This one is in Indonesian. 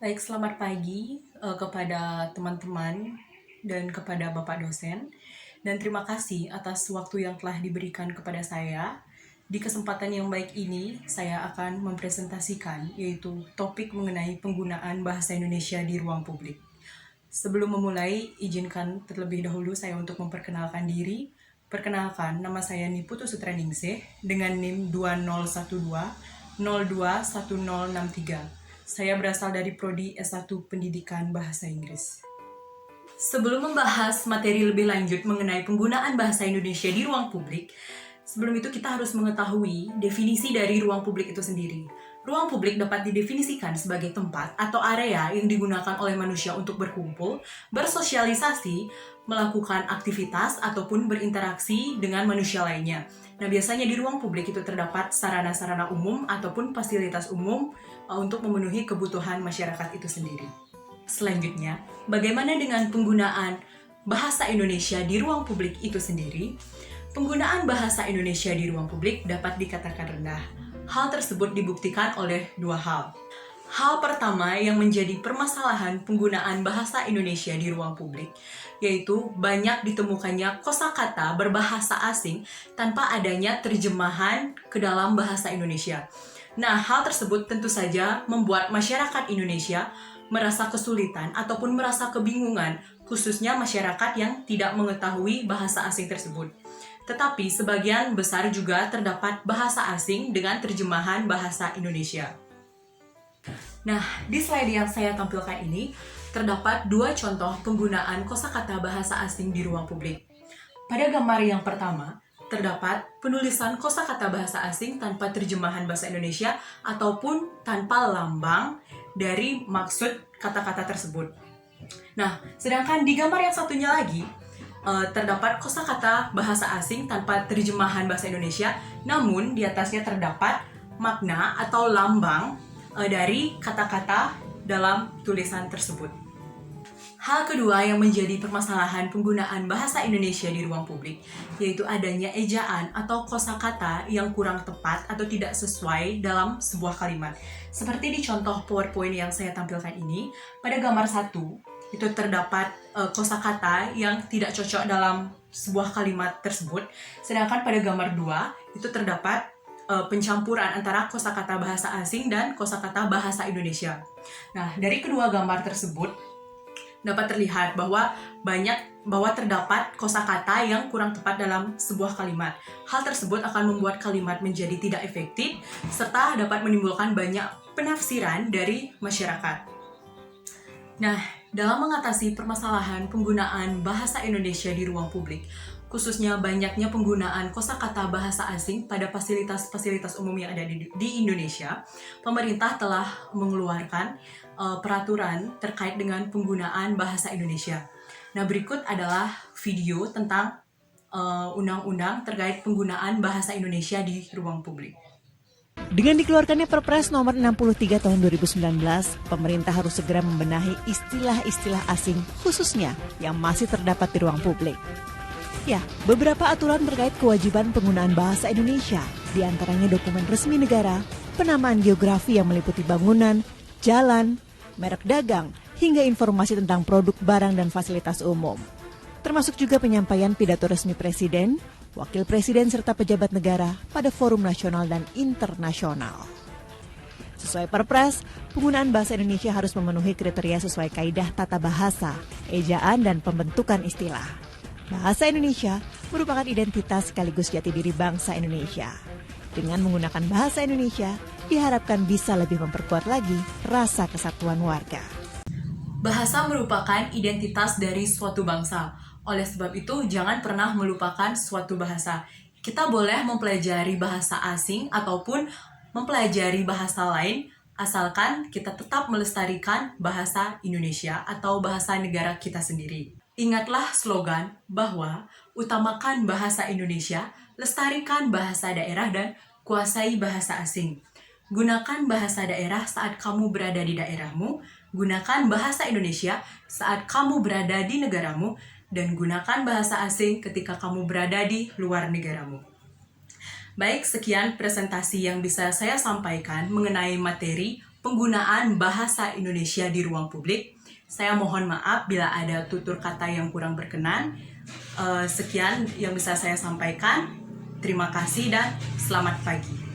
Baik, selamat pagi kepada teman-teman dan kepada Bapak dosen. Dan terima kasih atas waktu yang telah diberikan kepada saya. Di kesempatan yang baik ini, saya akan mempresentasikan yaitu topik mengenai penggunaan bahasa Indonesia di ruang publik. Sebelum memulai, izinkan terlebih dahulu saya untuk memperkenalkan diri. Perkenalkan, nama saya Niputu Sutraningsih dengan NIM 2012 021063. Saya berasal dari Prodi S1 Pendidikan Bahasa Inggris. Sebelum membahas materi lebih lanjut mengenai penggunaan bahasa Indonesia di ruang publik, sebelum itu kita harus mengetahui definisi dari ruang publik itu sendiri. Ruang publik dapat didefinisikan sebagai tempat atau area yang digunakan oleh manusia untuk berkumpul, bersosialisasi, melakukan aktivitas, ataupun berinteraksi dengan manusia lainnya. Nah, biasanya di ruang publik itu terdapat sarana-sarana umum ataupun fasilitas umum untuk memenuhi kebutuhan masyarakat itu sendiri. Selanjutnya, bagaimana dengan penggunaan bahasa Indonesia di ruang publik itu sendiri? Penggunaan bahasa Indonesia di ruang publik dapat dikatakan rendah. Hal tersebut dibuktikan oleh dua hal. Hal pertama yang menjadi permasalahan penggunaan bahasa Indonesia di ruang publik, yaitu banyak ditemukannya kosakata berbahasa asing tanpa adanya terjemahan ke dalam bahasa Indonesia. Nah, hal tersebut tentu saja membuat masyarakat Indonesia merasa kesulitan ataupun merasa kebingungan, khususnya masyarakat yang tidak mengetahui bahasa asing tersebut. Tetapi sebagian besar juga terdapat bahasa asing dengan terjemahan bahasa Indonesia. Nah, di slide yang saya tampilkan ini, terdapat dua contoh penggunaan kosakata bahasa asing di ruang publik. Pada gambar yang pertama, terdapat penulisan kosakata bahasa asing tanpa terjemahan bahasa Indonesia ataupun tanpa lambang dari maksud kata-kata tersebut. Nah, sedangkan di gambar yang satunya lagi, terdapat kosakata bahasa asing tanpa terjemahan bahasa Indonesia, namun di atasnya terdapat makna atau lambang dari kata-kata dalam tulisan tersebut. Hal kedua yang menjadi permasalahan penggunaan bahasa Indonesia di ruang publik, yaitu adanya ejaan atau kosakata yang kurang tepat atau tidak sesuai dalam sebuah kalimat. Seperti di contoh PowerPoint yang saya tampilkan ini, pada gambar 1, itu terdapat kosakata yang tidak cocok dalam sebuah kalimat tersebut. Sedangkan pada gambar 2, itu terdapat pencampuran antara kosakata bahasa asing dan kosakata bahasa Indonesia. Nah, dari kedua gambar tersebut, dapat terlihat bahwa terdapat kosakata yang kurang tepat dalam sebuah kalimat. Hal tersebut akan membuat kalimat menjadi tidak efektif serta dapat menimbulkan banyak penafsiran dari masyarakat. Nah, dalam mengatasi permasalahan penggunaan bahasa Indonesia di ruang publik, khususnya banyaknya penggunaan kosakata bahasa asing pada fasilitas-fasilitas umum yang ada di Indonesia, pemerintah telah mengeluarkan peraturan terkait dengan penggunaan bahasa Indonesia. Nah, berikut adalah video tentang undang-undang terkait penggunaan bahasa Indonesia di ruang publik. Dengan dikeluarkannya Perpres nomor 63 tahun 2019, pemerintah harus segera membenahi istilah-istilah asing khususnya yang masih terdapat di ruang publik. Ya, beberapa aturan terkait kewajiban penggunaan bahasa Indonesia, di antaranya dokumen resmi negara, penamaan geografi yang meliputi bangunan, jalan, merek dagang, hingga informasi tentang produk, barang, dan fasilitas umum. Termasuk juga penyampaian pidato resmi Presiden, Wakil Presiden serta pejabat negara pada forum nasional dan internasional. Sesuai Perpres, penggunaan bahasa Indonesia harus memenuhi kriteria sesuai kaidah tata bahasa, ejaan, dan pembentukan istilah. Bahasa Indonesia merupakan identitas sekaligus jati diri bangsa Indonesia. Dengan menggunakan bahasa Indonesia, diharapkan bisa lebih memperkuat lagi rasa kesatuan warga. Bahasa merupakan identitas dari suatu bangsa. Oleh sebab itu, jangan pernah melupakan suatu bahasa. Kita boleh mempelajari bahasa asing ataupun mempelajari bahasa lain, asalkan kita tetap melestarikan bahasa Indonesia atau bahasa negara kita sendiri. Ingatlah slogan bahwa utamakan bahasa Indonesia, lestarikan bahasa daerah, dan kuasai bahasa asing. Gunakan bahasa daerah saat kamu berada di daerahmu, gunakan bahasa Indonesia saat kamu berada di negaramu, dan gunakan bahasa asing ketika kamu berada di luar negaramu. Baik, sekian presentasi yang bisa saya sampaikan mengenai materi penggunaan bahasa Indonesia di ruang publik. Saya mohon maaf bila ada tutur kata yang kurang berkenan. Sekian yang bisa saya sampaikan. Terima kasih dan selamat pagi.